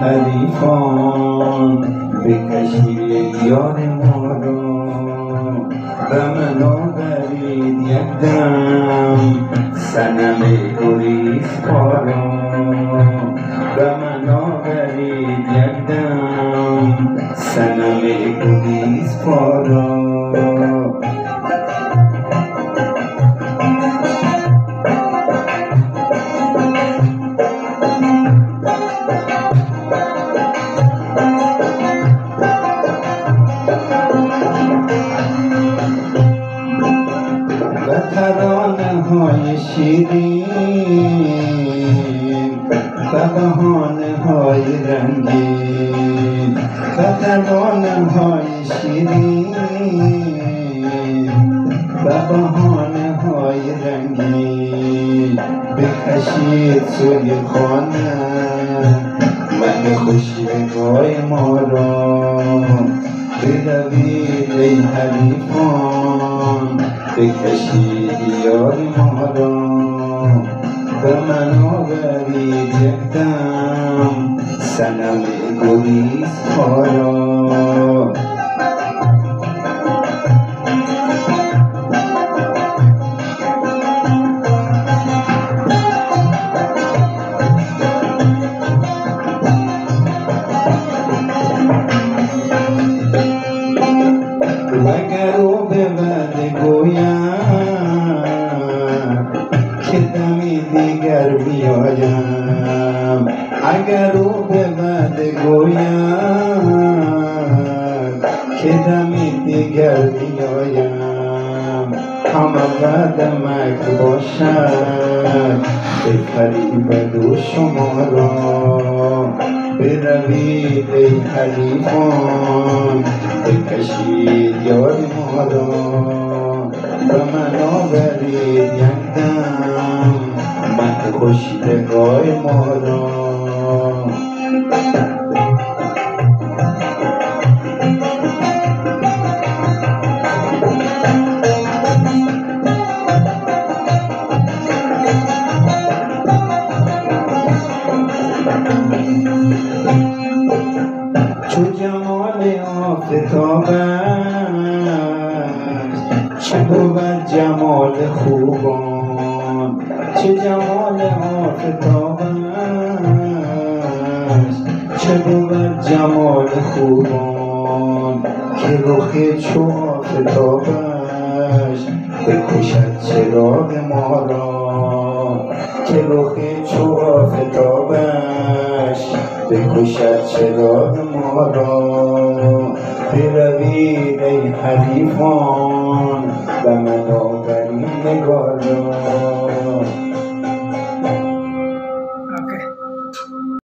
حریفان بکشید یار ما را و من آورید یک دم صنم گریزپارا و من آورید یک دم صنم گریزپارا و ترانه های شیرین و بهانه های رنگین و ترانه های شیرین و بهانه های رنگین بکشید سوی خانه من خوشیگاه ما را بروید ای حریفان بکشید یار ما را و من آورید یک دم صنم گریزپارا وگر او به وعده گویم که دمی دیگر بیایم اگر او به وعده گویم که دمی دیگر بیایم همه وعده مکر باشد بفریبد او شما را بروید ای حریفان بکشید یار ما را و من آورید یک دم من خوشیدگاه ما را چو جمال آفتابش چه بود جمال خوبان چه جمال آفتابش چه بود جمال خوبان که رخ چو آفتابش بکشد چراغ ما را که رخ چو آفتابش بکشد چراغ ما را بروید ای حریفان و من آورید نگار را